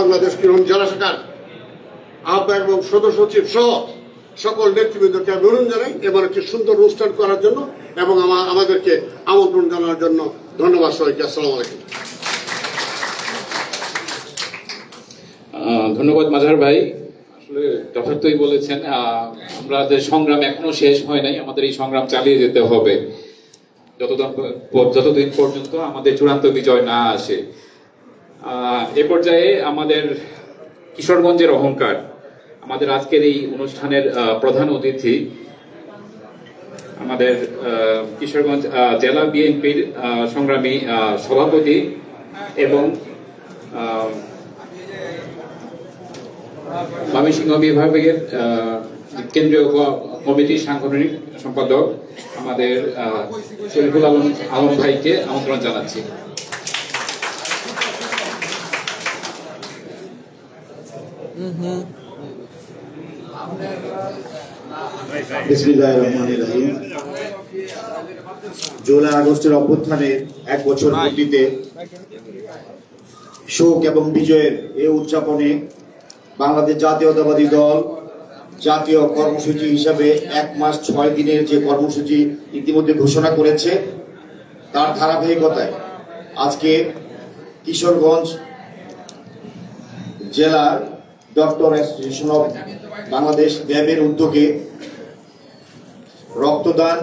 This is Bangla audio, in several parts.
বাংলাদেশ কিশোরগঞ্জ জেলা শাখার আহ্বায়ক এবং সদস্য সচিব সহ সকল নেতৃবৃন্দকে অনুরোধ জানাই এবার একটি সুন্দর অনুষ্ঠান করার জন্য এবং আমাদেরকে আমন্ত্রণ জানানোর জন্য ধন্যবাদ সবাইকে। আসসালামু আলাইকুম। ধন্যবাদ মাজহার ভাই, আসলে যথার্থই বলেছেন। আমাদের সংগ্রাম এখনো শেষ হয় নাই, আমাদের এই সংগ্রাম চালিয়ে যেতে হবে যতদিন পর্যন্ত আমাদের চূড়ান্ত বিজয় না আসে। এ পর্যায়ে আমাদের কিশোরগঞ্জের অহংকার, আমাদের আজকের এই অনুষ্ঠানের প্রধান অতিথি, আমাদের কিশোরগঞ্জ জেলা বিএনপির সংগ্রামী সভাপতি এবং ময়মনসিংহ বিভাগের কেন্দ্রীয় কমিটির সাংগঠনিক সম্পাদক আমাদের শরীফুল আলম ভাইকে আমন্ত্রণ জানাচ্ছি। বিসমিল্লাহির রহমানির রহিম। জুলাই আগস্টের অভ্যুত্থানের 1 বছর পূর্তিতে শোক এবং বিজয়ের এই উদযাপনে বাংলাদেশ জাতীয়তাবাদী দল জাতীয় কর্মসূচি হিসাবে 1 মাস 6 দিনের যে কর্মসূচি ইতিমধ্যে ঘোষণা করেছে, তার ধারাবাহিকতায় আজকে কিশোরগঞ্জ জেলার ডক্টর অ্যাসোসিয়েশন অফ বাংলাদেশ ড্যাবের উদ্যোগে রক্তদান,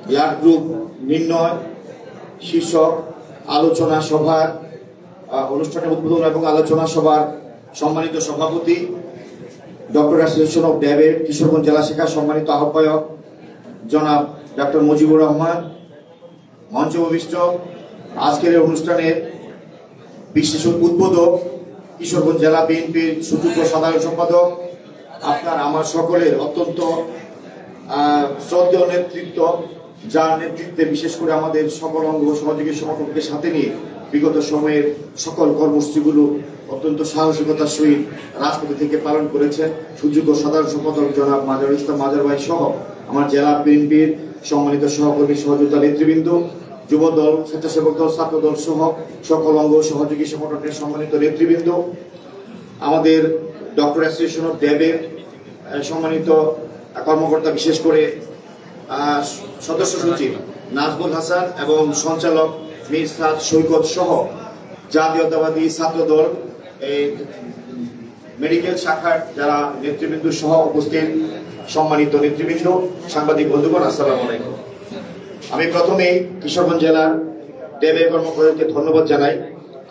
ব্লাড গ্রুপ নির্ণয় শীর্ষক আলোচনা সভার অনুষ্ঠানের উদ্বোধন এবং আলোচনা সভার সম্মানিত সভাপতি, ডক্টর অ্যাসোসিয়েশন অফ ড্যাবের কিশোরগঞ্জ জেলা শাখার সম্মানিত আহ্বায়ক জনাব ডক্টর মুজিবুর রহমান, মঞ্চ উপবিষ্ট আজকের এই অনুষ্ঠানের বিশেষ উদ্বোধক কিশোরগঞ্জ জেলা বিএনপির সুযোগ্য সাধারণ সম্পাদক, আপনার আমার সকলের অত্যন্ত শ্রদ্ধেয় নেতৃত্ব, যার নেতৃত্বে বিশেষ করে আমাদের সকল অঙ্গ সহযোগী সংগঠনকে সাথে নিয়ে বিগত সময়ের সকল কর্মসূচিগুলো অত্যন্ত সাহসিকতার সহিত রাজপথে থেকে পালন করেছেন সুযোগ্য সাধারণ সম্পাদক জনাব মাজারুল ইসলাম মাজার ভাই সহ আমার জেলা বিএনপির সম্মানিত সহকর্মী সহযোদ্ধা নেতৃবৃন্দ, যুব দল, স্বেচ্ছাসেবক দল, ছাত্র দল সহ সকল অঙ্গ সহযোগী সংগঠনের সম্মানিত নেতৃবৃন্দ, আমাদের ডক্টর অ্যাসোসিয়েশন অফ ড্যাবের সম্মানিত কর্মকর্তা, বিশেষ করে সদস্য সচিব নাজমুল হাসান এবং সঞ্চালক মীর সাদ সৈকত সহ জাতীয়তাবাদী ছাত্র দল এই মেডিকেল শাখার যারা নেতৃবৃন্দ সহ উপস্থিত সম্মানিত নেতৃবৃন্দ, সাংবাদিক বন্ধুগণ, আসসালামু আলাইকুম। আমি প্রথমেই কিশোরগঞ্জ জেলার ড্যাবের কর্মকর্তাকে ধন্যবাদ জানাই।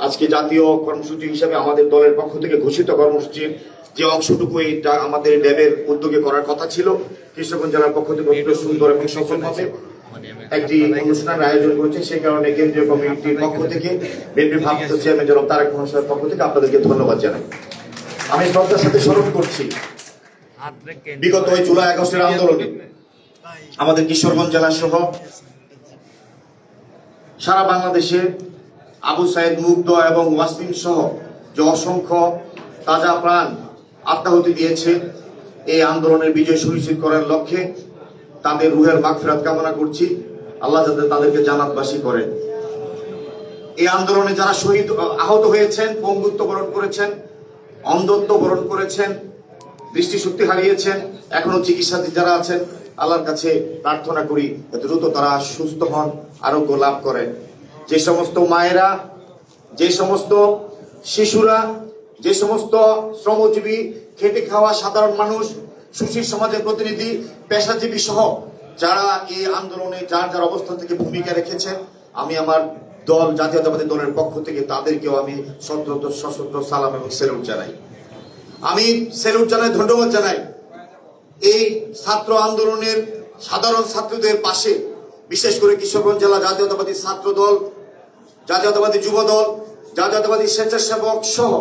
আজকে জাতীয় কর্মসূচি হিসেবে আমাদের দলের পক্ষ থেকে ঘোষিত কর্মসূচির যে অংশটুকু এটা আমাদের ড্যাবের উদ্যোগে করার কথা ছিল, কিশোরগঞ্জ জেলার পক্ষ থেকে অত্যন্ত সুন্দর এবং সফলভাবে একটি অনুষ্ঠানের আয়োজন করেছে। সেই কারণে কেন্দ্রীয় কমিটির পক্ষ থেকে বিএনপি ভারপ্রাপ্ত চেয়ারম্যান জনাব তারেক রহমানের পক্ষ থেকে আপনাদেরকে ধন্যবাদ জানাই। আমি শ্রদ্ধার সাথে স্মরণ করছি বিগত ওই জুলাই আগস্টের আন্দোলনে আমাদের কিশোরগঞ্জ জেলা সহ সারা বাংলাদেশে আবু সাইদ মুগ্ধ এবং ওয়াসিম সহ যে অসংখ্য তাজা প্রাণ আত্মাহুতি দিয়েছে এই আন্দোলনের বিজয় সুনিশ্চিত করার লক্ষ্যে তাদের রুহের মাগফিরাত কামনা করছি। আল্লাহ যাতে তাদেরকে জান্নাতবাসী করেন। এই আন্দোলনে যারা শহীদ আহত হয়েছেন, পঙ্গুত্ব বরণ করেছেন, অন্ধত্ব বরণ করেছেন, দৃষ্টিশক্তি হারিয়েছেন, এখনো চিকিৎসাধীন যারা আছেন, আল্লাহর কাছে প্রার্থনা করি দ্রুত তারা সুস্থ হন, আরোগ্য লাভ করেন। যে সমস্ত মায়েরা, যে সমস্ত শিশুরা, যে সমস্ত শ্রমজীবী, খেটে খাওয়া সাধারণ মানুষ, সুশীল সমাজের প্রতিনিধি, পেশাজীবী সহ যারা এই আন্দোলনে যার যার অবস্থান থেকে ভূমিকা রেখেছেন, আমি আমার দল জাতীয়তাবাদী দলের পক্ষ থেকে তাদেরকেও আমি সশস্ত্র সালাম এবং সেলুট জানাই। আমি সেলুট জানাই, ধন্যবাদ জানাই এই ছাত্র আন্দোলনের সাধারণ ছাত্রদের পাশে, বিশেষ করে কিশোরগঞ্জ জেলা জাতীয়তাবাদী ছাত্র দল, জাতীয়তাবাদী যুব দল, জাতীয়তাবাদী স্বেচ্ছাসেবক সহ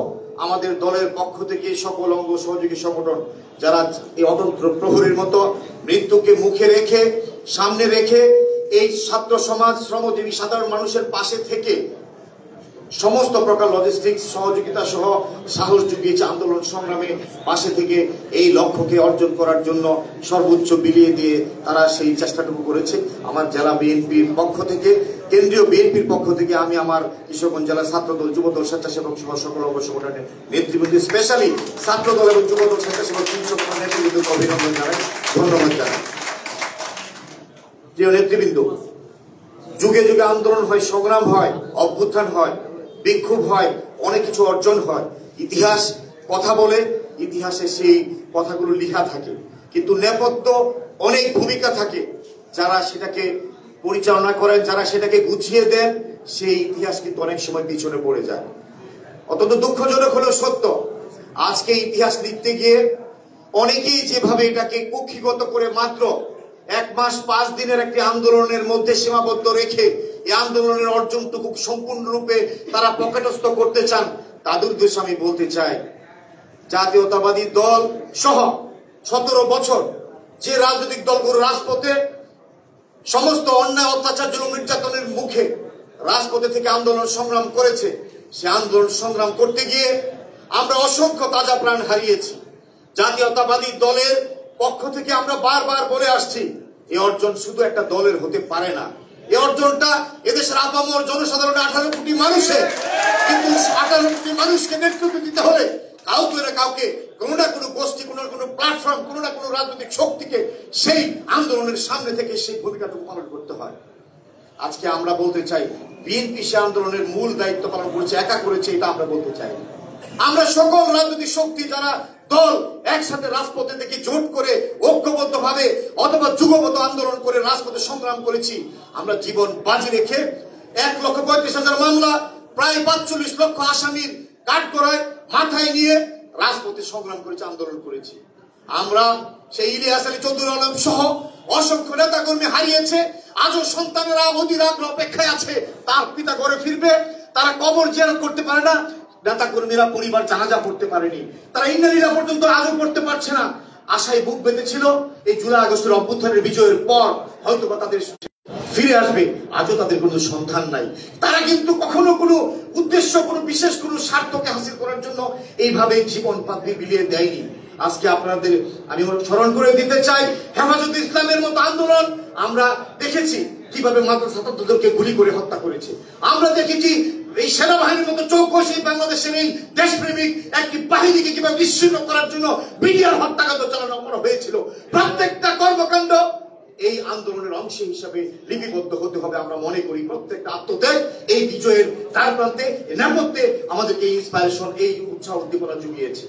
আমাদের দলের পক্ষ থেকে সকল অঙ্গ সহযোগী সংগঠন যারা এই অতন্ত্র প্রহরীর মতো মৃত্যুকে মুখে রেখে, সামনে রেখে এই ছাত্র সমাজ, শ্রমজীবী সাধারণ মানুষের পাশে থেকে সমস্ত প্রকার লজিস্টিক্স সহযোগিতা সহ সাহস জুগিয়েছে আন্দোলন সংগ্রামে পাশে থেকে এই লক্ষ্যকে অর্জন করার জন্য সর্বোচ্চ বিলিয়ে দিয়ে তারা সেই চেষ্টাটুকু করেছে। আমার জেলা বিএনপির পক্ষ থেকে কেন্দ্রীয় বিএনপির পক্ষ থেকে আমি আমার কিশোরগঞ্জ জেলা ছাত্রদল, যুবদল, স্বেচ্ছাসেবক সভা সকল অঙ্গ সংগঠনের নেতৃবৃন্দ, স্পেশালি ছাত্রদল এবং যুবদল, স্বেচ্ছাসেবক নেতৃবৃন্দকে অভিনন্দন জানাই, ধন্যবাদ জানাই। প্রিয় নেতৃবৃন্দ, যুগে যুগে আন্দোলন হয়, সংগ্রাম হয়, অভ্যুত্থান হয়, বিক্ষোভ হয়, অনেক কিছু অর্জন হয়। ইতিহাস কথা বলে, ইতিহাসে সেই কথাগুলো লেখা থাকে, কিন্তু নেপথ্য অনেক ভূমিকা থাকে। যারা সেটাকে পরিচালনা করেন, যারা সেটাকে গুছিয়ে দেন, সেই ইতিহাস কিন্তু অনেক সময় পিছনে পড়ে যায়। অত্যন্ত দুঃখজনক হলেও সত্য, আজকে ইতিহাস লিখতে গিয়ে অনেকেই যেভাবে এটাকে কুক্ষিগত করে মাত্র 1 মাস 5 দিনের একটি আন্দোলনের মধ্যে সীমাবদ্ধ রেখে এই আন্দোলনের অর্জনটুকু সম্পূর্ণরূপে তারা পকেটস্থ করতে চান, তাদের উদ্দেশ্যে আমি বলতে চাই, জাতীয়তাবাদী দল সহ 17 বছর যে রাজনৈতিক দলগুলো রাজপথে সমস্ত অন্যায়, অত্যাচার, জুলুম, নির্যাতনের মুখে রাজপথে থেকে আন্দোলন সংগ্রাম করেছে, সে আন্দোলন সংগ্রাম করতে গিয়ে আমরা অসংখ্য তাজা প্রাণ হারিয়েছি। জাতীয়তাবাদী দলের পক্ষ থেকে আমরা বারবার বলে আসছি, এই অর্জন শুধু একটা দলের হতে পারে না। এই অর্জনটা এদেশের আপামর জনসাধারণের 18 কোটি মানুষের, কিন্তু 18 কোটি মানুষকে নেতৃত্ব দিতে হলে কাউকে না কাউকে, কোনো না কোনো গোষ্ঠী, কোনো না কোনো প্ল্যাটফর্ম, কোনো না কোনো রাজনৈতিক শক্তিকে সেই আন্দোলনের সামনে থেকে সেই ভূমিকাটুকু পালন করতে হয়। আজকে আমরা বলতে চাই, বিএনপি সে আন্দোলনের মূল দায়িত্ব পালন করেছে, একা করেছে, এটা আমরা বলতে চাই। আমরা সকল রাজনৈতিক শক্তি, যারা দল একসাথে রাজপথে থেকে জোট করে ঐক্যবদ্ধ ভাবে অথবা যুগপত আন্দোলন করে রাজপথে সংগ্রাম করেছি, আমরা জীবন বাজি রেখে 1,35,000 মামলা, প্রায় 45 লক্ষ আসামির কাঠগড়ায় মাথায় নিয়ে রাজপথে সংগ্রাম করেছি, আন্দোলন করেছি। আমরা সেই ইলিয়াস আলী চৌধুরী আলম সহ অসংখ্য নেতা কর্মী হারিয়েছে। আজও সন্তানেরা অধীর আগ্রহ অপেক্ষায় আছে, তার পিতা ঘরে ফিরবে, তারা কবর জিয়ারত করতে পারে না, নেতা কর্মীরা পরিবার জানাজা পড়তে পারেনি, তারা ইন্নালিল্লাহ পর্যন্ত আজও করতে পারছে না। আশায় বুক বেঁধেছিল এই জুলাই আগস্টের অভ্যুত্থানের বিজয়ের পর হয়তোবা তাদের ফিরে আসবে, আজও তাদের কোনো সন্ধান নাই। তারা কিন্তু কখনো কোনো উদ্দেশ্য, কোনো বিশেষ কোনো স্বার্থকে হাসিল করার জন্য এইভাবে জীবন পাত্রী বিলিয়ে দেয়নি। আজকে আপনাদের আমি স্মরণ করে দিতে চাই, হেফাজতে ইসলামের মতো আন্দোলন আমরা দেখেছি কিভাবে মাদ্রাসা ছাত্রদেরকে গুলি করে হত্যা করেছে। আমরা দেখেছি এই সেনাবাহিনীর মতো চৌকশি বাংলাদেশের এই দেশপ্রেমিক একটি বাহিনীকে কিভাবে বিচ্ছিন্ন করার জন্য বিডিআর হত্যাকাণ্ড চালানো করা হয়েছিল। প্রত্যেকটা কর্মকাণ্ড এই আন্দোলনের অংশ হিসাবে লিপিবদ্ধ হতে হবে। আমরা মনে করি প্রত্যেকটা আত্মত্যাগ এই বিজয়ের দ্বার প্রান্তে, নেপথ্যে আমাদেরকে এই ইন্সপাইরেশন, এই উৎসাহ উদ্দীপনা জুগিয়েছে।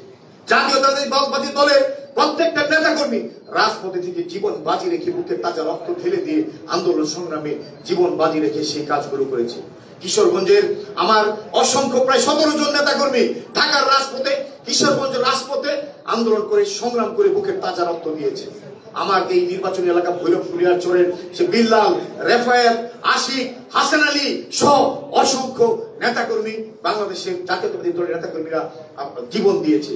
জাতীয়তাবাদী দলের প্রত্যেকটা নেতা কর্মী রাজপথে থেকে জীবন বাজি রেখে, বুকের তাজা রক্ত ঢেলে দিয়ে আন্দোলন সংগ্রামে জীবন বাজি রেখে সেই কাজগুলো করেছে। কিশোরগঞ্জের আমার অসংখ্য প্রায় 17 জন নেতা কর্মী ঢাকার রাজপথে, কিশোরগঞ্জের রাজপথে আন্দোলন করে সংগ্রাম করে বুকের তাজা রক্ত দিয়েছে। আমার এই নির্বাচনী এলাকা ভৈরবপুরিয়ার চরের সে বিল্লাল, রেফায়েল, আশিক, হাসান আলী সহ অসংখ্য নেতাকর্মী, বাংলাদেশের জাতীয়তাবাদী দলের নেতাকর্মীরা জীবন দিয়েছে।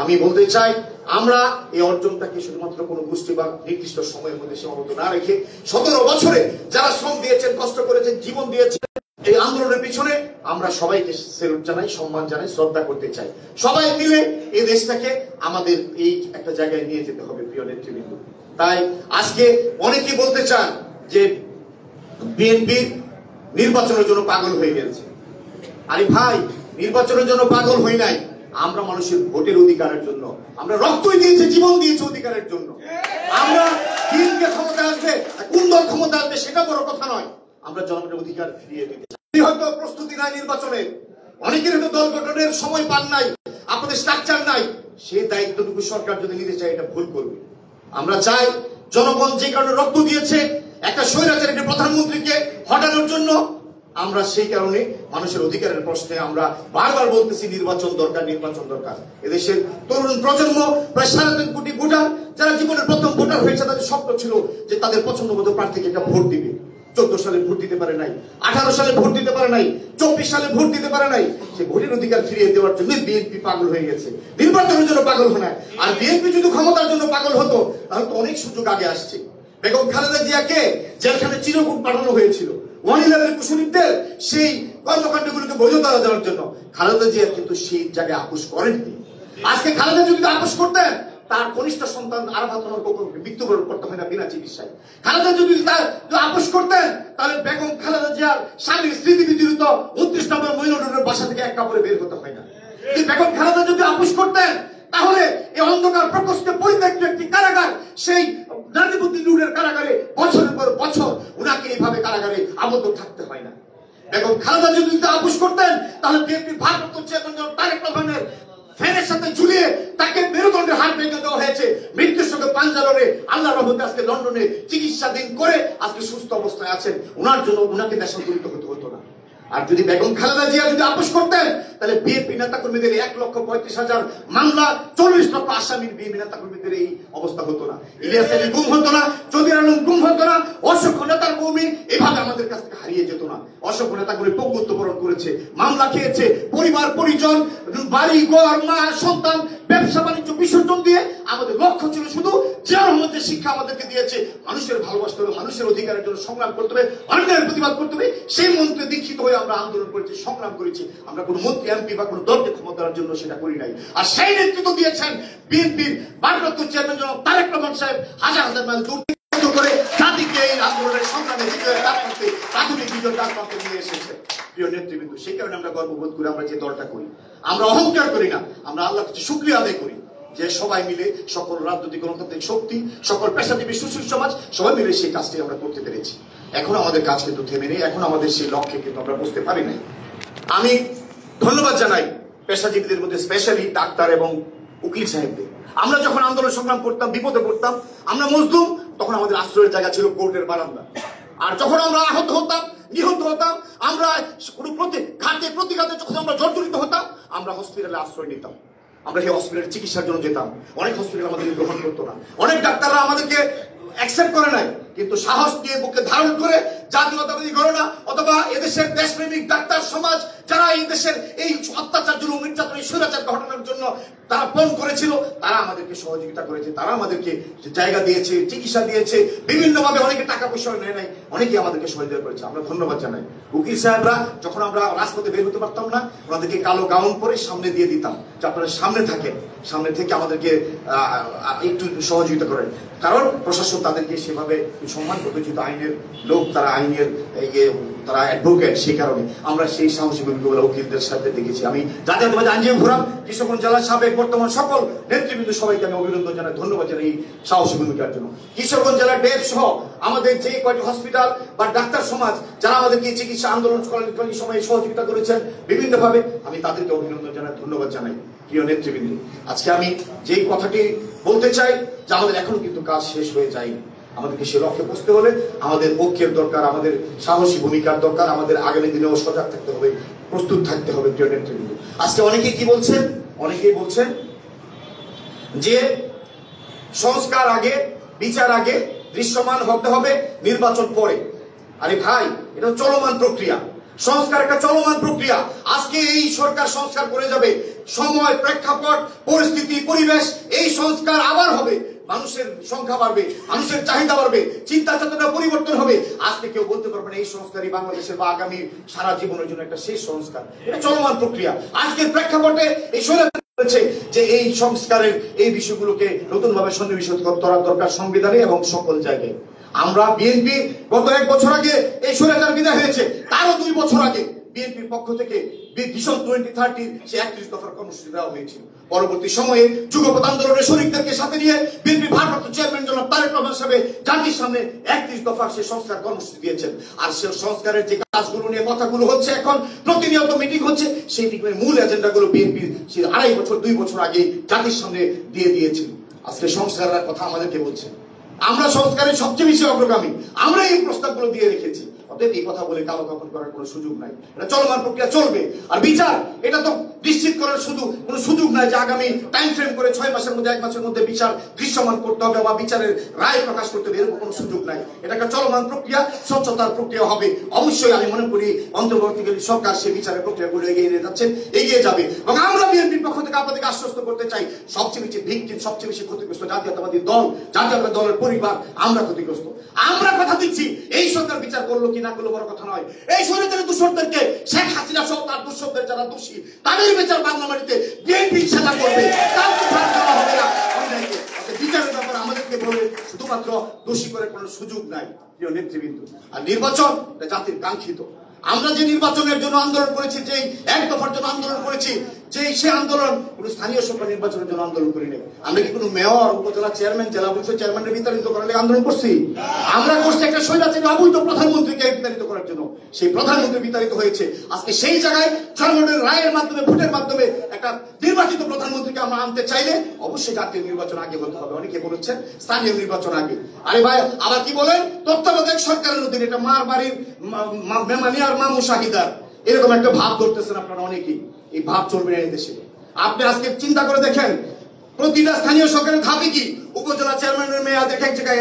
আমি বলতে চাই, আমরা এই অর্জনটাকে শুধুমাত্র কোনো গোষ্ঠী বা নির্দিষ্ট সময়ের মধ্যে সীমাবদ্ধ না রেখে 17 বছরে যারা শ্রম দিয়েছেন, কষ্ট করেছেন, জীবন দিয়েছেন এই আন্দোলনের পিছনে, আমরা সবাইকে সেলুট জানাই, সম্মান জানাই, শ্রদ্ধা করতে চাই। সবাই মিলে এই দেশটাকে আমাদের এই একটা জায়গায় নিয়ে যেতে হবে প্রিয় নেতৃবৃন্দ। তাই আজকে অনেকে বলতে চান যে বিএনপি নির্বাচনের জন্য পাগল হয়ে গেছে। আরে ভাই, নির্বাচনের জন্য পাগল হই নাই, আমরা মানুষের ভোটের অধিকারের জন্য, আমরা রক্তই দিয়েছি, জীবন দিয়েছি অধিকারের জন্য। আমরা দিনকে ক্ষমতা আসবে, কোন দল ক্ষমতা আসবে সেটা বড় কথা নয়, আমরা জনগণের অধিকার ফিরিয়ে দিতে চাই। হয়তো প্রস্তুতি নাই নির্বাচনে, অনেকের হয়তো দল গঠনের সময় পান নাই, আপনাদের স্ট্রাকচার নাই, সেই দায়িত্বটুকু সরকার যদি নিতে চায় এটা ভুল করবে। আমরা চাই জনগণ যে কারণে রক্ত দিয়েছে একটা স্বৈরাচারী একটি প্রধানমন্ত্রীকে হটানোর জন্য, আমরা সেই কারণে মানুষের অধিকারের প্রশ্নে আমরা বারবার বলতেছি নির্বাচন দরকার, নির্বাচন দরকার। এদেশের তরুণ প্রজন্ম প্রায় 3.5 কোটি ভোটার, যারা জীবনের প্রথম ভোটার হয়েছে, তাদের স্বপ্ন ছিল যে তাদের পছন্দ মতো প্রার্থীকে একটা ভোট দিবে। 14 সালে ভোট দিতে পারে নাই, 18 সালে ভোট দিতে পারে নাই, 24 সালে ভোট দিতে পারে নাই। সে ভোটের অধিকার ফিরিয়ে দেওয়ার জন্য বিএনপি পাগল হয়ে গেছে, নির্বাচনের জন্য পাগল হয় না। আর বিএনপি যদি ক্ষমতার জন্য পাগল হতো তাহলে তো অনেক সুযোগ আগে আসছে। বেগম খালেদা জিয়াকে জেলখানে চিরকুট পাঠানো হয়েছিল 111 কুশলীদের সেই কর্মকাণ্ডগুলোকে বৈধতা দেওয়ার জন্য। খালেদা জিয়া কিন্তু সেই জায়গায় আপোষ করেননি। আজকে খালেদা যদি আপোষ করতেন তার কনিষ্ঠ সন্তান আরাফাত ওমর খোকনকে মৃত্যুবরণ করতে হয় না বিনা চিকিৎসায়। খালেদা যদি আপোষ করতেন তাহলে বেগম খালেদা জিয়ার স্বামীর স্মৃতি বিজড়িত 29 নম্বর মইনুল রোডের বাসা থেকে এক কাপড়ে বের হতে হয় না। যদি বেগম খালেদা যদি আপোষ করতেন তাহলে এই অন্ধকার প্রকোষ্ঠে পরিত্যক্ত একটি কারাগার, সেই নাজিমুদ্দিন রোডের কারাগারে বছরের পর বছর উনাকে এইভাবে কারাগারে আবদ্ধ থাকতে হয় না। বেগম খালেদা যদি আপোষ করতেন তাহলে বিএনপি ভারপ্রাপ্ত চেয়ারম্যান তারেক রহমানের ফ্যানের সাথে ঝুলিয়ে তাকে মেরুদণ্ডের হাত ভেঙে দেওয়া হয়েছে। মৃত্যুর সঙ্গে পাঞ্জা লড়ে আল্লাহ রহমতে আজকে লন্ডনে চিকিৎসাধীন করে আজকে সুস্থ অবস্থায় আছেন। ওনার জন্য ওনাকে দেশান্তরিত হতে হতো না। আর যদি বেগম খালেদা জিয়া যদি আপোষ করতেন তাহলে বিএনপি নেতা কর্মীদের 1,35,000 মামলা, 40 লক্ষ আসামির বিএনপি নেতা কর্মীদের এই অবস্থা হতো না। ইলিয়াস আলী গুম হতো না, চৌধুরী আলম গুম হতো না, অসংখ্য নেতার কর্মী এভাবে আমাদের কাছ থেকে হারিয়ে যেত না। অসংখ্য নেতাগুলি পঙ্গুত্ব বরণ করেছে, মামলা খেয়েছে, পরিবার পরিজন, বাড়ি ঘর, মা সন্তান, ব্যবসা বাণিজ্য বিসর্জন দিয়ে আমাদের লক্ষ্য ছিল শুধু জিয়াউর রহমানের শিক্ষা আমাদেরকে দিয়েছে মানুষের ভালোবাসতে হবে, মানুষের অধিকারের জন্য সংগ্রাম করতে হবে, অন্যায়ের প্রতিবাদ করতে হবে। সেই মন্ত্রে দীক্ষিত হয়ে আমরা আন্দোলন করেছি, সংগ্রাম করেছি। আমরা কোনো মন্ত্রী এমপি বা কোনো দলকে ক্ষমতার জন্য সেটা করি নাই। আর সেই নেতৃত্ব দিয়েছেন বিএনপির ভারপ্রাপ্ত চেয়ারম্যান জনাব তারেক রহমান সাহেব। হাজার হাজার মাইল দূর করে জাতিকে এই আন্দোলনের সংগ্রামে বিজয়ের ডাক প্রান্তে, প্রাথমিক বিজয়ের ডাক প্রান্তে নিয়ে এসেছে প্রিয় নেতৃবৃন্দ। সেই কারণে আমরা গর্ববোধ করি, আমরা যে দলটা করি আমরা অহংকার করি না, আমরা আল্লাহর কাছে শুকরিয়া আদায় করি যে সবাই মিলে, সকল রাজনৈতিক গণতান্ত্রিক শক্তি, সকল পেশাজীবী সুশীল সমাজ সবাই মিলে সেই কাজটি আমরা করতে পেরেছি। এখন আমাদের কাজ কিন্তু থেমে নেই, এখন আমাদের সেই লক্ষ্যে কিন্তু আমরা বুঝতে পারি নাই। আমি ধন্যবাদ জানাই পেশাজীবীদের মধ্যে স্পেশালি ডাক্তার এবং উকিল সাহেবদের। আমরা যখন আন্দোলন সংগ্রাম করতাম, বিপদে পড়তাম, আমরা মজলুম, তখন আমাদের আশ্রয়ের জায়গা ছিল কোর্টের বারান্দা। আর যখন আমরা আহত হতাম, নিহত হতাম, আমরা কোনো ঘাতে প্রতিঘাতে যখন আমরা জর্জরিত হতাম, আমরা হসপিটালে আশ্রয় নিতাম। আমরা সেই হসপিটালে চিকিৎসার জন্য যেতাম। অনেক হসপিটাল আমাদের গ্রহণ করতো না, অনেক ডাক্তাররা আমাদেরকে অ্যাকসেপ্ট করে নাই, কিন্তু সাহস নিয়ে বুকে ধারণ করে জাতীয়তাবাদী গণনা অথবা এদেশের দেশপ্রেমিক ডাক্তার সমাজ যারা এই দেশের এই অত্যাচার জন্য, নির্যাতন, স্বৈরাচার ঘটনার জন্য তারা ফোন করেছিল, তারা আমাদেরকে সহযোগিতা করেছে, তারা আমাদেরকে জায়গা দিয়েছে, চিকিৎসা দিয়েছে, বিভিন্নভাবে অনেকে টাকা পয়সা নেয় নাই, অনেকে আমাদেরকে সহযোগিতা করেছে। আমরা ধন্যবাদ জানাই। উকিল সাহেবরা যখন আমরা রাজপথে বের হতে পারতাম না, ওনাদেরকে কালো গাউন পরে সামনে দিয়ে দিতাম যে আপনারা সামনে থাকেন, সামনে থেকে আমাদেরকে একটু সহযোগিতা করেন। কারণ প্রশাসন তাদেরকে সেভাবে সম্মান করতে, যেহেতু আইনের লোক, তারা আইনের তারা অ্যাডভোকেট, সেই কারণে আমরা সেই সাহসী ভূমিকাগুলো উকিলদের সাথে দেখেছি। আমি জাতীয়তাবাদী আইনজীবী ফোরাম, কিশোরগঞ্জ জেলার সাবেক বর্তমান সকল নেতৃবৃন্দ সবাইকে আমি অভিনন্দন জানাই, ধন্যবাদ জানাই এই সাহসী ভূমিকার জন্য। কিশোরগঞ্জ জেলার ডেপ সহ আমাদের যে কয়েকটি হসপিটাল বা ডাক্তার সমাজ যারা আমাদেরকে চিকিৎসা আন্দোলন চলাকালীন সময়ে সহযোগিতা করেছেন বিভিন্নভাবে, আমি তাদেরকে অভিনন্দন জানাই, ধন্যবাদ জানাই। প্রিয় নেতৃবৃন্দ, আজকে আমি যেই কথাটি বলতে চাই যে আমাদের এখনো কিন্তু কাজ শেষ হয়ে যায়নি। আমাদেরকে সে লক্ষ্যে পৌঁছতে হলে আমাদের ঐক্যের দরকার, আমাদের সাহসী ভূমিকার দরকার, আমাদের আগামী দিনেও সজাগ থাকতে হবে, প্রস্তুত থাকতে হবে। প্রিয় নেতৃবৃন্দ, আজকে অনেকেই কি বলছেন, অনেকেই বলছেন যে সংস্কার আগে, বিচার আগে, দৃশ্যমান হতে হবে, নির্বাচন পরে। আরে ভাই, এটা চলমান প্রক্রিয়া, সংস্কার একটা চলমান প্রক্রিয়া। আজকে এই সরকার সংস্কার করে যাবে, সময়, প্রেক্ষাপট, পরিস্থিতি, পরিবেশ, এই সংস্কার আবার হবে, মানুষের সংখ্যা বাড়বে, মানুষের চাহিদা বাড়বে, চিন্তা চেতনা পরিবর্তন হবে। আজকে কেউ বলতে পারবে না এই সংস্কারই বাংলাদেশের বা আগামী সারা জীবনের জন্য একটা শেষ সংস্কার। এটা চলমান প্রক্রিয়া। আজকের প্রেক্ষাপটে এই যে এই সংস্কারের এই বিষয়গুলোকে নতুন ভাবে সন্নিবেশিত করা দরকার সংবিধানে এবং সকল জায়গায়। আমরা বিএনপি গত 1 বছর আগে এই স্বৈরাচার বিদায় হয়েছে, তারও 2 বছর আগে বিএনপির পক্ষ থেকে ভিশন 2030 সে 31 দফার কর্মসূচি দেওয়া হয়েছিল। পরবর্তী সময়ে যুগপৎ আন্দোলনের শরীরদেরকে সাথে নিয়ে বিএনপি ভারপ্রাপ্ত চেয়ারম্যান জনাব তারেক রহমান সাহেব জাতির সামনে 31 দফার সে সংস্কার কর্মসূচি দিয়েছেন। আর সে সংস্কারের যে কাজগুলো নিয়ে কথাগুলো হচ্ছে, এখন প্রতিনিয়ত মিটিং হচ্ছে, সেই মিটিংয়ের মূল এজেন্ডাগুলো বিএনপি 2.5 বছর 2 বছর আগে জাতির সামনে দিয়ে দিয়েছিল। আজকে সংস্কারের কথা আমাদেরকে বলছে, আমরা সংস্কারের সবচেয়ে বেশি অগ্রগামী, আমরা এই প্রস্তাবগুলো দিয়ে রেখেছি। অতএব এই কথা বলে কালো কাপড় করার কোনো সুযোগ নাই, এটা চলমান প্রক্রিয়া চলবে। আর বিচার, এটা তো নিশ্চিত করার শুধু কোনো সুযোগ নাই যে আগামী টাইম ফ্রেম করে 6 মাসের মধ্যে 1 মাসের মধ্যে বিচার দৃশ্যমান করতে হবে বা বিচারের রায় প্রকাশ করতে হবে, এরকম কোনো সুযোগ নাই। এটা একটা চলমান প্রক্রিয়া, স্বচ্ছতার প্রক্রিয়া হবে। অবশ্যই আমি মনে করি অন্তর্বর্তীকালীন সরকার সে বিচারের প্রক্রিয়াগুলো এগিয়ে নিয়ে যাচ্ছেন, এগিয়ে যাবে। এবং আমরা বিএনপির পক্ষ থেকে আপনাদেরকে আশ্বস্ত করতে চাই, সবচেয়ে বেশি ভিকটিম, সবচেয়ে বেশি ক্ষতিগ্রস্ত জাতীয়তাবাদী দল, জাতীয়তাবাদী দলের পরিবার, আমরা ক্ষতিগ্রস্ত। আমরা কথা দিচ্ছি, এই সরকার বিচার করলো কি না করলো বড় কথা নয়। এই স্বৈরাচারের দূষরদেরকে, শেখ হাসিনা সহ তার দূষরদের যারা দোষী, তাদের বিচার বাংলা মাটিতে বিএনপি সেটা করবে, তার বিচার করা হবে না অন্যায়কে। মাত্র দোষী করে কোনো সুযোগ নাই প্রিয় নেতৃবৃন্দ। আর নির্বাচন জাতির কাঙ্ক্ষিত। আমরা যে নির্বাচনের জন্য আন্দোলন করেছি, যে এক দফার জন্য আন্দোলন করেছি, যে সে আন্দোলন কোনো স্থানীয় সরকার নির্বাচনের জন্য আন্দোলন করিনি। আমরা কি কোনো মেয়র, উপজেলা চেয়ারম্যান, জেলা পরিষদ চেয়ারম্যানের বিতাড়িত করার আন্দোলন করছি? আমরা করছি একটা স্বৈরাচারী অবৈধ প্রধানমন্ত্রীকে বিতাড়িত করার জন্য। সেই প্রধানমন্ত্রী বিতাড়িত হয়েছে, আজকে সেই জায়গায় জনগণের রায়ের মাধ্যমে, ভোটের মাধ্যমে একটা নির্বাচিত প্রধানমন্ত্রীকে আমরা আনতে চাইলে অবশ্যই জাতীয় নির্বাচন আগে হতে হবে। অনেকে বলেছেন স্থানীয় নির্বাচন আগে। আরে ভাই, আবার কি বলেন তত্ত্বাবধায়ক সরকারের অধীনে, এটা মার বাড়ির মেমানি আর মামু শাহিদার, এরকম একটা ভাব ধরতেছেন আপনারা অনেকেই। এই ভাব চলবে না এই দেশে। আপনি আজকে চিন্তা করে দেখেন, প্রতিটা স্থানীয় সরকারের ধাপে কি উপজেলা চেয়ারম্যানের মেয়াদ এক এক জায়গায়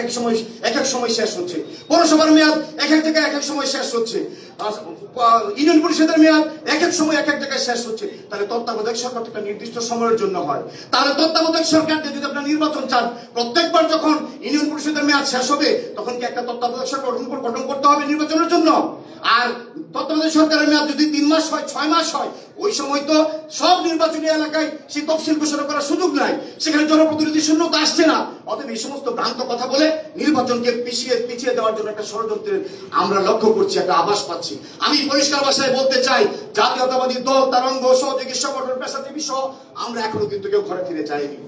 এক এক সময় শেষ হচ্ছে, পৌরসভার মেয়াদ এক এক জায়গায় এক এক সময় শেষ হচ্ছে, ইউনিয়ন পরিষদের মেয়াদ এক এক সময় এক এক জায়গায় শেষ হচ্ছে। তাহলে তত্ত্বাবধায়ক সরকার একটা নির্দিষ্ট সময়ের জন্য হয়। তাহলে তত্ত্বাবধায়ক সরকারকে যদি আপনার নির্বাচন চান, প্রত্যেকবার যখন ইউনিয়ন পরিষদের মেয়াদ শেষ হবে তখন কি একটা তত্ত্বাবধায়ক সরকার গঠন করতে হবে নির্বাচনের জন্য? আর তত্ত্বাবধায়ক সরকারের মেয়াদ যদি 3 মাস হয়, 6 মাস হয়, ওই সময় তো সব নির্বাচনী এলাকায় সেই তফসিল ঘোষণা করার সুযোগ নাই, সেখানে জনপ্রতিনিধি শূন্যতা আসছে না। অতএব এই সমস্ত ভ্রান্ত কথা বলে নির্বাচনকে পিছিয়ে দেওয়ার জন্য একটা ষড়যন্ত্রের আমরা লক্ষ্য করছি, একটা আভাস পাচ্ছি। আমি পরিষ্কার ভাষায় বলতে চাই, জাতীয়তাবাদী দল, তরঙ্গ, সহযোগী সংগঠন, পেশাজীবী সহ আমরা এখনো কিন্তু কেউ ঘরে ফিরে যাইনি।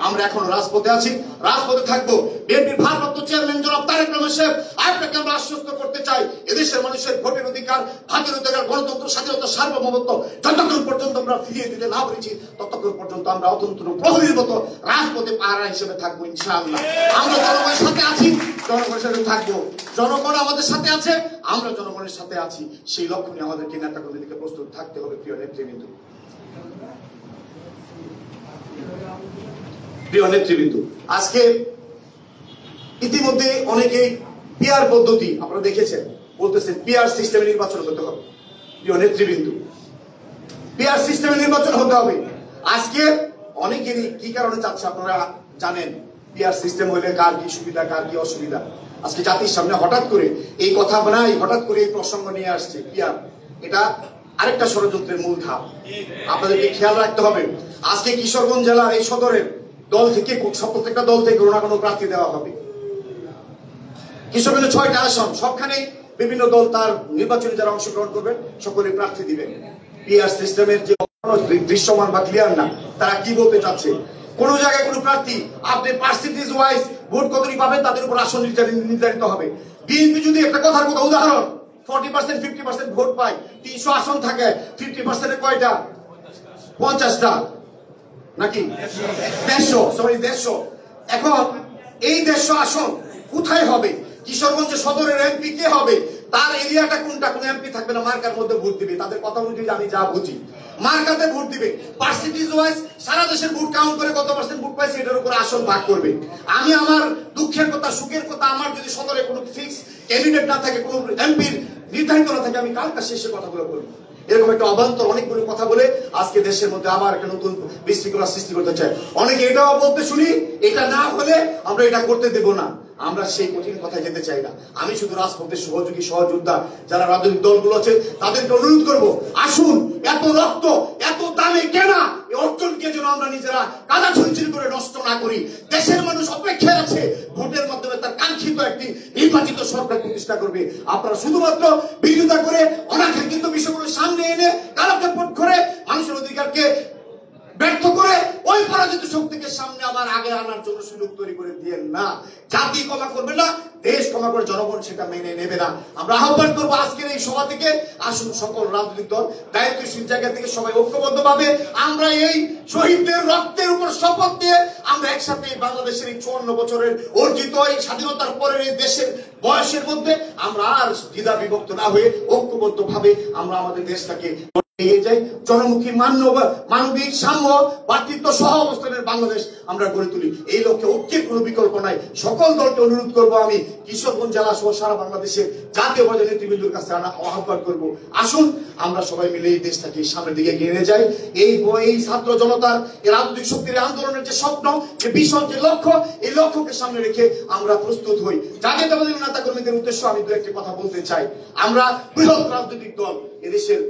আমরা এখনো রাজপথে আছি, রাজপথে থাকবো। বিএনপির ভারপ্রাপ্ত চেয়ারম্যান জনাব তারেক রহমান সাহেব, আপনাকে আমরা আশ্বস্ত করতে চাই, এদেশের মানুষের ভোটের অধিকার, ভাতের অধিকার, গণতন্ত্র, স্বাধীনতা, সার্বভৌমত্ব যতক্ষণ পর্যন্ত আমরা ফিরিয়ে দিতে না পেরেছি ততক্ষণ পর্যন্ত আমরা অতন্ত্র প্রহরীর মতো রাজপথে পাহারা হিসেবে থাকবো ইনশাআল্লাহ। আমরা জনগণের সাথে আছি, জনগণের সাথে থাকবো। জনগণ আমাদের সাথে আছে, আমরা জনগণের সাথে আছি। সেই লক্ষ্য নিয়ে আমাদেরকে নেতা কর্মীদেরকে প্রস্তুত থাকতে হবে প্রিয় নেতৃবৃন্দ। প্রিয় নেতৃবৃন্দ, আজকে ইতিমধ্যে অনেকেই পিআর পদ্ধতি আপনারা দেখেছেন, বলতেছেন পিআর সিস্টেমে নির্বাচন হতে হবে। প্রিয় নেতৃবৃন্দ, পিআর সিস্টেমে নির্বাচন হতে হবে। আজকে অনেকেরই কি কারণে চাচ্ছে আপনারা জানেন, পিআর সিস্টেম হইলে কার কি সুবিধা, কার কি অসুবিধা। আজকে জাতির সামনে হঠাৎ করে এই কথা বানাই, হঠাৎ করে এই প্রসঙ্গ নিয়ে আসছে পিআর। এটা আরেকটা ষড়যন্ত্রের মূল ধাপ, আপনাদেরকে খেয়াল রাখতে হবে। আজকে কিশোরগঞ্জ জেলার এই সদরের দল থেকে, প্রত্যেকটা দল থেকে কোনো না কোনো প্রার্থী দেওয়া হবে। কিশোরগঞ্জে 6টা আসন, সবখানে বিভিন্ন দল তার নির্বাচনে যারা অংশগ্রহণ করবেন সকলে প্রার্থী দিবেন। পিআর সিস্টেমের যে দৃশ্যমান বা ক্লিয়ার না, তারা কি বলতে চাচ্ছে, কোন জায়গায় কোন প্রার্থী আপনি পার্সেন্টেজ ওয়াইজ ভোট কতটি পাবেন তাদের উপর আসন নির্ধারিত হবে। বিএনপি যদি একটা কথার কথা উদাহরণ 40%, 50% ভোট পায়, 300 আসন থাকে, 50% কয়টা? 50টা নাকি 150? এখন এই 150 আসন কোথায় হবে? কিশোরগঞ্জে সদরের এমপি কে হবে? তার এরিয়াটা কোনটা? কোন এমপি থাকবে না, মার্কার মধ্যে ভোট দিবে। তাদের কথা অনুযায়ী আমি যা বুঝি, মার্কাতে ভোট দিবে। পার্সেন্টেজ ওয়াইজ সারা দেশের ভোট কাউন্ট করে কত পার্সেন্ট ভোট পাইছে এটার উপর আসন ভাগ করবে। আমি আমার দুঃখের কথা, সুখের কথা, আমার যদি সদরে কোনো ফিক্স ক্যান্ডিডেট না থাকে, কোনো এমপির নির্ধারিত না থাকে, আমি কালকা শেষে কথাগুলো বলবো। এরকম একটা অবান্তর অনেকগুলো কথা বলে আজকে দেশের মধ্যে আবার একটা নতুন বিশৃঙ্খলা সৃষ্টি করতে চায়। অনেকে এটাও বলতে শুনি, এটা না হলে আমরা এটা করতে দেব না। আমরা সেই কঠিন কথায় যেতে চাই না। আমি শুধু রাজপথের সহযোগী, সহযোদ্ধা যারা রাজনৈতিক দলগুলো আছে তাদেরকে অনুরোধ করব, আসুন, এত রক্ত, এত দামে কেনা এই অর্জনকে যেন আমরা নিজেরা কাদা ঝুলঝিল করে নষ্ট না করি। দেশের মানুষ অপেক্ষায় আছে, ভোটের মাধ্যমে তার কাঙ্ক্ষিত একটি নির্বাচিত সরকার প্রতিষ্ঠা করবে। আপনারা শুধুমাত্র বিরোধিতা করে অনাকাঙ্ক্ষিত বিষয়গুলো সামনে এনে কারাকে ভোট করে মানুষের অধিকারকে ব্যর্থ করে ওই পরাজিত শক্তিকে সামনে আবার আগে আনার জন্য সুযোগ তৈরি করে দিয়ে না। জাতি ক্ষমা করবে না, দেশ ক্ষমা করে, জনগণ সেটা মেনে নেবে না। আমরা আহ্বান করবো আজকের এই সভা থেকে, আসুন সকল রাজনৈতিক দল দায়িত্বশীল জায়গা থেকে সবাই ঐক্যবদ্ধভাবে আমরা এই শহীদদের রক্তের উপর শপথ দিয়ে আমরা একসাথে বাংলাদেশের এই 54 বছরের অর্জিত এই স্বাধীনতার পরের এই দেশের বয়সের মধ্যে আমরা আর দ্বিধা বিভক্ত না হয়ে ঐক্যবদ্ধভাবে আমরা আমাদের দেশটাকে এগিয়ে যাই, জনমুখী, মানবিক, সাম্য, ভ্রাতৃত্ব সহ অবস্থানের বাংলাদেশ আমরা গড়ে তুলি। এই লক্ষ্যে ঐক্যের কোনো বিকল্প নাই। সকল দলকে অনুরোধ করবো আমি, কিশোরগঞ্জ জেলা সহ সারা বাংলাদেশের জাতীয় পর্যায়ের নেতৃবৃন্দর কাছে আহ্বান করবো, আসুন আমরা সবাই মিলে এই দেশটাকে সামনের দিকে এগিয়ে নিয়ে যাই। এই ছাত্র জনতার এই রাজনৈতিক শক্তির আন্দোলনের যে স্বপ্ন, যে ভীষণ যে লক্ষ্য, এই লক্ষ্যকে সামনে রেখে আমরা প্রস্তুত হই। জাতীয়তাবাদী নেতা কর্মীদের উদ্দেশ্যে আমি দু একটি কথা বলতে চাই। আমরা বৃহৎ রাজনৈতিক দল, এদেশের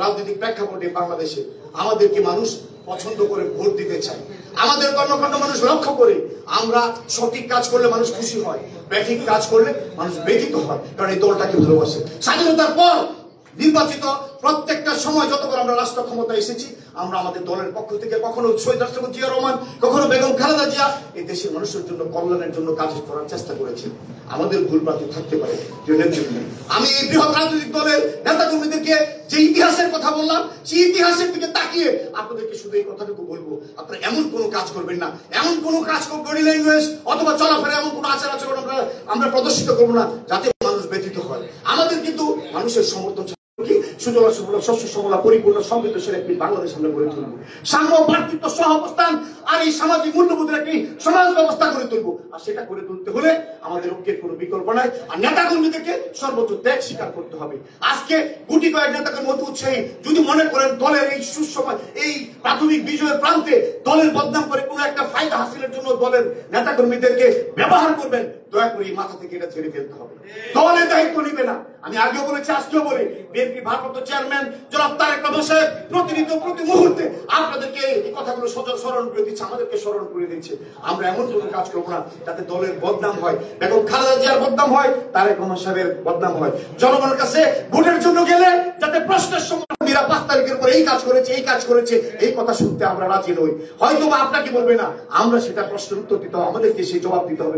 রাজনৈতিক প্রেক্ষাপটে বাংলাদেশে আমাদেরকে মানুষ পছন্দ করে ভোট দিতে চায়। আমাদের কর্মকাণ্ড মানুষ লক্ষ্য করে, আমরা সঠিক কাজ করলে মানুষ খুশি হয়, ব্যাঠিক কাজ করলে মানুষ ব্যথিত হয়, কারণ এই দলটাকে ভালোবাসে। স্বাধীনতার পর নির্বাচিত প্রত্যেকটা সময় যতবার আমরা রাষ্ট্র ক্ষমতায় এসেছি, আমরা আমাদের দলের পক্ষ থেকে কখনো শহীদ রাষ্ট্রপতি জিয়া রহমান, কখনো বেগম খালেদা জিয়া এই দেশের মানুষের জন্য কল্যাণের জন্য কাজ করার চেষ্টা করেছি। আমাদের ভুল প্রান্তি থাকতে পারে। আমি এই বৃহৎ রাজনৈতিক দলের নেতা কর্মীদেরকে যে ইতিহাসের কথা বললাম, সেই ইতিহাসের দিকে তাকিয়ে আপনাদেরকে শুধু এই কথাটুকু বলবো, আপনারা এমন কোনো কাজ করবেন না, এমন কোনো কাজ বডি ল্যাঙ্গুয়েজ অথবা চলাফেরা, এমন কোনো আচার আচরণ আমরা প্রদর্শিত করবো না যাতে মানুষ ব্যথিত হয়। আমাদের কিন্তু মানুষের সমর্থন সুজলা সুফলা শস্য শ্যামলা পরিপূর্ণ সমৃদ্ধশীল একটি বাংলাদেশ আমরা গড়ে তুলবো। সাম্য ভাতৃত্ব সহাবস্থান আর এই সামাজিক মূল্যবোধের একটি সমাজ ব্যবস্থা গড়ে তুলবো। আর সেটা করে তুলতে হলে আমাদের ঐক্যের কোনো বিকল্প নাই। আর নেতা কর্মীদেরকে সর্বোচ্চ ত্যাগ স্বীকার করতে হবে। আজকে গুটি কয়েক নেতা কর্মী অতি উৎসাহী যদি মনে করেন দলের এই সুসময় এই প্রাথমিক বিজয়ের প্রান্তে দলের বদনাম করে কোনো একটা ফায়দা হাসিলের জন্য দলের নেতা কর্মীদেরকে ব্যবহার করবেন, দয়া করে মাথা থেকে এটা ছেড়ে ফেলতে হবে। দলের দায়িত্ব নিবে না। আমি আগেও বলেছি, আজকেও বলি, বিএনপি ভারপ্রাপ্ত চেয়ারম্যান জনাব তারেক রহমান সাহেব প্রতিনিয়ত প্রতি মুহূর্তে আপনাদেরকে এই কথাগুলো স্মরণ করে দিচ্ছে, আমাদেরকে স্মরণ করে দিচ্ছে। আমরা এমন কোনো কাজ করবো না যাতে দলের বদনাম হয়, বেগম খালেদা জিয়ার বদনাম হয়, তারেক রহমান সাহেবের বদনাম হয়। জনগণের কাছে ভোটের জন্য গেলে যাতে প্রশ্নের সময় 5 তারিখের পরে এই কাজ করেছে, এই কাজ করেছে, এই কথা শুনতে আমরা রাজি নই। হয়তো বা আপনাকে বলবে না, আমরা সেটা প্রশ্নের উত্তর দিতে হবে, আমাদেরকে সেই জবাব দিতে হবে।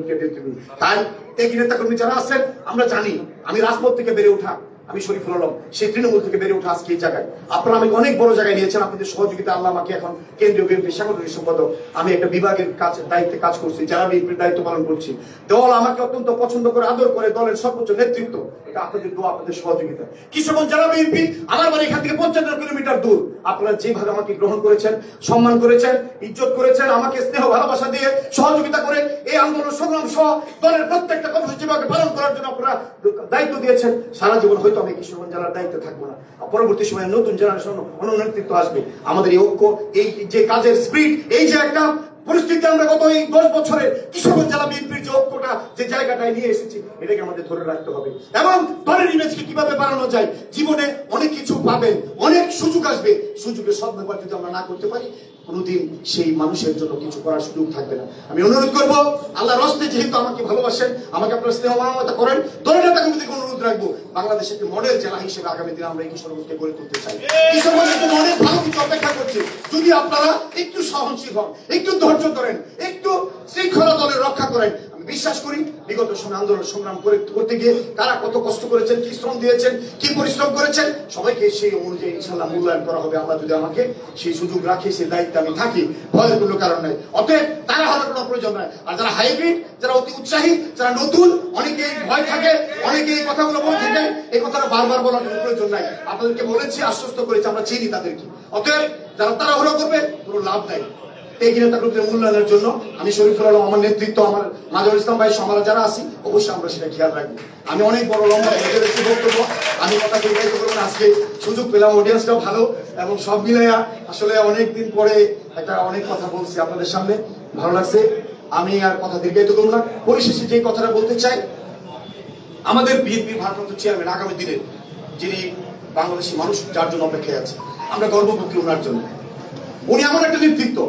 তাই এই নেতা কর্মী যারা আছেন, আমরা জানি, আমি রাজপথ থেকে বেড়ে ওঠা, আমি শরীফুল আলম, সেই তৃণমূল থেকে বেড়ে ওঠা আজকে এই জায়গায়। আপনারা আমি অনেক বড় জায়গায় নিয়েছেন, আপনাদের সহযোগিতা। আল্লাহ আমাকে এখন কেন্দ্রীয় বিএনপি সাংগঠনিক সম্পাদক, আমি একটা বিভাগের দায়িত্বে কাজ করছি, যারা বিএনপির দায়িত্ব পালন করছি। দল আমাকে অত্যন্ত পছন্দ করে, আদর করে, দলের সর্বোচ্চ নেতৃত্ব, এটা আপনাদের দোয়া, আপনাদের সহযোগিতা। কিশোরগঞ্জ জেলা বিএনপি আমার বাড়ি এখান থেকে 75 কিলোমিটার দূর। আপনারা যেভাবে আমাকে গ্রহণ করেছেন, সম্মান করেছেন, ইজ্জত করেছেন, আমাকে স্নেহ ভালোবাসা দিয়ে সহযোগিতা করে এই আন্দোলন সংগ্রাম সহ দলের প্রত্যেকটা কর্মসূচিকে পালন করার জন্য আপনারা দায়িত্ব দিয়েছেন। সারা জীবন হয়তো আমি কিশোরগঞ্জ জেলার দায়িত্বে থাকবো না, পরবর্তী সময়ে নতুন জেনারেশন অন্য নেতৃত্ব আসবে। আমাদের এই ঐক্য, এই যে কাজের স্পিরিট, এই যে একটা পরিস্থিতি আমরা গত এই 10 বছরে কিশোরগঞ্জ জেলা বিএনপির যে ঐক্যটা, যে জায়গাটায় নিয়ে এসেছি, এটাকে আমাদের ধরে রাখতে হবে। এবং দলের ইমেজকে কিভাবে বাড়ানো যায়, জীবনে অনেক কিছু পাবেন, অনেক সুযোগ আসবে, সুযোগের সদ্ব্যবহার যদি আমরা না করতে পারি, কোনোদিন সেই মানুষের জন্য কিছু করার সুযোগ থাকবে না। আমি অনুরোধ করবো, আল্লাহর হস্তে যেহেতু আমাকে ভালোবাসেন, আমাকে আপনারা স্নেহ মমতা করেন, দলের নেতা কর্মীদেরকে অনুরোধ রাখবো, বাংলাদেশের একটি মডেল জেলা হিসেবে আগামী দিনে আমরা এই কিশোরগঞ্জকে গড়ে তুলতে চাই। কিশোরগঞ্জের জন্য অনেক ভালো কিছু অপেক্ষা করছে, যদি আপনারা একটু সহনশীল হন, একটু ধৈর্য ধরেন, একটু শৃঙ্খলা দলের রক্ষা করেন। আমি বিশ্বাস করি বিগত সময় আন্দোলন সংগ্রাম করতে গিয়ে কারা কত কষ্ট করেছেন, কি শ্রম দিয়েছেন, কি পরিশ্রম করেছেন, সবাইকে সেই অনুযায়ী ইনশাআল্লাহ মূল্যায়ন করা হবে। আল্লাহ যদি আমাকে সেই সুযোগ রাখে, সেই দায়িত্বে আমি থাকি, ভয়ের কোনো কারণ নাই। অতএব তারা হওয়ার কোনো প্রয়োজন নাই। আর যারা হাইব্রিড, যারা অতি উৎসাহী, যারা নতুন, অনেকে ভয় থাকে, অনেকে এই কথাগুলো বলে থাকে, এই কথাটা বারবার বলার কোনো প্রয়োজন নাই। আপনাদেরকে বলেছি, আশ্বস্ত করেছি, আমরা চিনি তাদেরকে। অতএব যারা তাড়াহুড়ো করবে, কোনো লাভ নাই। এই নেতা কর্মীদের মূল্যায়নের জন্য আমি শরীফুল আলম, আমার নেতৃত্ব, আমার মাজহারুল ইসলাম ভাই, আমরা যারা আছি, অবশ্যই আমরা সেটা খেয়াল রাখবো। আমি অনেক বড় লম্বা বক্তব্য, আমি কথা দীর্ঘায়িত করবো না। আজকে সুযোগ পেলাম, অডিয়েন্সটাও ভালো, এবং সব মিলাইয়া আসলে অনেকদিন পরে একটা অনেক কথা বলছি আপনাদের সামনে, ভালো লাগছে। আমি আর কথা দীর্ঘায়িত করবো না। পরিশেষে যে কথাটা বলতে চাই, আমাদের বিএনপির ভারপ্রাপ্ত চেয়ারম্যান আগামী দিনে, যিনি বাংলাদেশি মানুষ যার জন্য অপেক্ষায় আছে, আমরা গর্ববোধ করি ওনার জন্য। উনি এমন একটা নেতৃত্ব,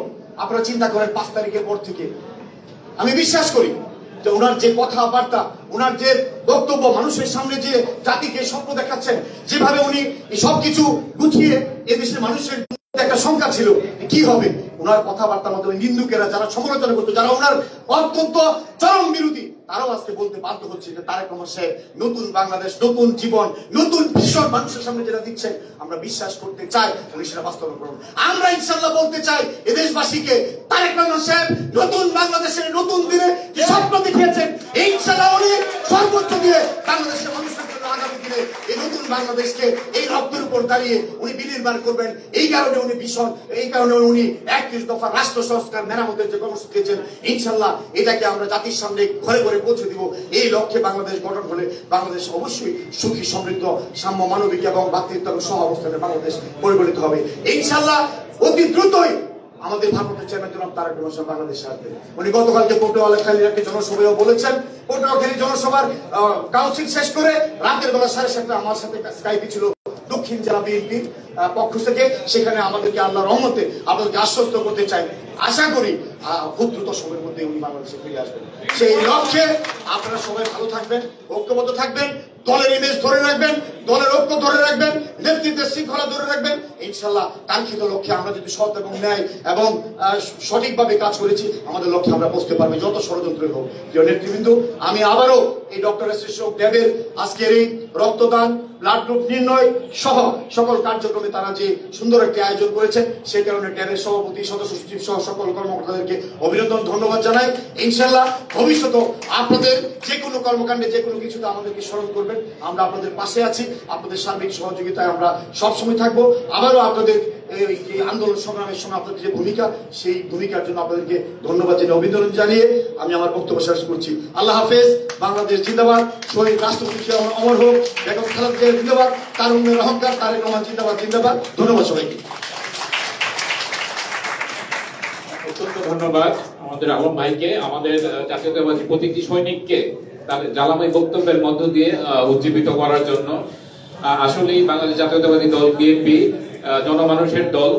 আপনারা চিন্তা করেন 5 তারিখের পর থেকে আমি বিশ্বাস করি যে ওনার যে কথাবার্তা, ওনার যে বক্তব্য, মানুষের সামনে যে জাতিকে স্বপ্ন দেখাচ্ছেন, যেভাবে উনি সবকিছু গুছিয়ে এদেশের মানুষের একটা সংখ্যা ছিল কি হবে, ওনার কথাবার্তার মাধ্যমে নিন্দুকেরা, যারা সমালোচনা করতো, যারা ওনার অত্যন্ত চরম বিরোধী, তারাও আজকে বলতে বাধ্য হচ্ছে যে তারেক রহমান সাহেব নতুন বাংলাদেশ, নতুন জীবন, নতুন ভীষণ মানুষের সামনে যেটা দিচ্ছেন, আমরা বিশ্বাস করতে চাই উনি সেটা বাস্তবায়ন করুন। আমরা ইনশাআল্লাহ বলতে চাই এদেশবাসীকে, তারেক রহমান সাহেব নতুন বাংলাদেশের নতুন দিনে যে স্বপ্ন দেখিয়েছেন, ইনশাআল্লাহ উনি সর্বোচ্চ দিয়ে বাংলাদেশের মানুষের জন্য আগামী দিনে এই নতুন বাংলাদেশকে এই রক্তের উপর দাঁড়িয়ে উনি বিনির্মাণ করবেন। এই কারণে উনি ভীষণ, এই কারণে উনি 31 দফা রাষ্ট্র সংস্কার মেরামতের যে কর্মসূচি দিয়েছেন, ইনশাআল্লাহ এটাকে আমরা জাতির সামনে ঘরে ঘরে পৌঁছে দিব। এই লক্ষ্যে বাংলাদেশ গঠন হলে বাংলাদেশ অবশ্যই সুখী, সমৃদ্ধ, সাম্য, মানবিক এবং ভ্রাতৃত্ব এবং সহ অবস্থানে বাংলাদেশ পরিগণিত হবে। ইনশাআল্লাহ অতি দ্রুতই আমাদের ভারপ্রাপ্ত চেয়ারম্যান জনাব তারেক রহমান সাহেব বাংলাদেশে আসবে। উনি গতকালকে পটুয়াখালীর একটি জনসভায়ও বলেছেন, পটুয়াখালী জনসভার কাউন্সিল শেষ করে রাতের বেলা 7:30 আমার সাথে স্কাইপে ছিল, দক্ষিণ জেলা বিএনপির পক্ষ থেকে সেখানে আমাদেরকে আল্লাহর রহমতে আপনাদেরকে আশ্বস্ত করতে চাই, আশা করি খুব দ্রুত সময়ের মধ্যে উনি বাংলাদেশে ফিরে আসবেন। সেই লক্ষ্যে আপনারা সবাই ভালো থাকবেন, ঐক্যবদ্ধ থাকবেন, দলের ইমেজ ধরে রাখবেন, দলের ঐক্য ধরে রাখবেন, নেতৃত্বের শৃঙ্খলা ধরে রাখবেন। ইনশাল্লাহ কাঙ্ক্ষিত লক্ষ্যে আমরা যদি সৎ এবং ন্যায় এবং সঠিকভাবে কাজ করেছি, আমাদের লক্ষ্যে আমরা পৌঁছতে পারবো, যত ষড়যন্ত্রের হোক। প্রিয় নেতৃবৃন্দ, আমি আবারও এই ডক্টর এস.এস. দেবের আজকের এই রক্তদান, ব্লাড গ্রুপ নির্ণয় সহ সকল কার্যক্রমে তারা যে সুন্দর একটি আয়োজন করেছেন, সেই কারণে ট্যাবের সভাপতি, সদস্য সচিব সহ সকল কর্মকর্তাদেরকে অভিনন্দন, ধন্যবাদ জানাই। ইনশাল্লাহ ভবিষ্যতেও আপনাদের যে কোনো কর্মকাণ্ডে, যে কোনো কিছুতে আমাদেরকে স্মরণ করবেন, আমরা আপনাদের পাশে আছি, আপনাদের সার্বিক সহযোগিতায় আমরা সবসময় থাকবো। আবারও আপনাদের এই আন্দোলন সংগ্রামের সময় আপনাদের যে ভূমিকা, সেই ভূমিকার জন্য আপনাদেরকে ধন্যবাদ জানিয়ে, অভিনন্দন জানিয়ে আমি আমার বক্তব্য শেষ করছি। আল্লাহ হাফেজ। বাংলাদেশ জিন্দাবাদ। শহীদ রাষ্ট্রপতি অমর হোক। বেগম খালেদা জিয়া জিন্দাবাদ। তারুণ্যের অহংকার তারেক রহমান জিন্দাবাদ জিন্দাবাদ। ধন্যবাদ সবাইকে। অত্যন্ত ধন্যবাদ আমাদের আলম ভাইকে, আমাদের জাতীয়তাবাদী প্রতীকী সৈনিককে তার জ্বালাময় বক্তব্যের মধ্য দিয়ে উজ্জীবিত করার জন্য। আসলেই বাংলাদেশ জাতীয়তাবাদী দল বিএনপি জনমানুষের দল।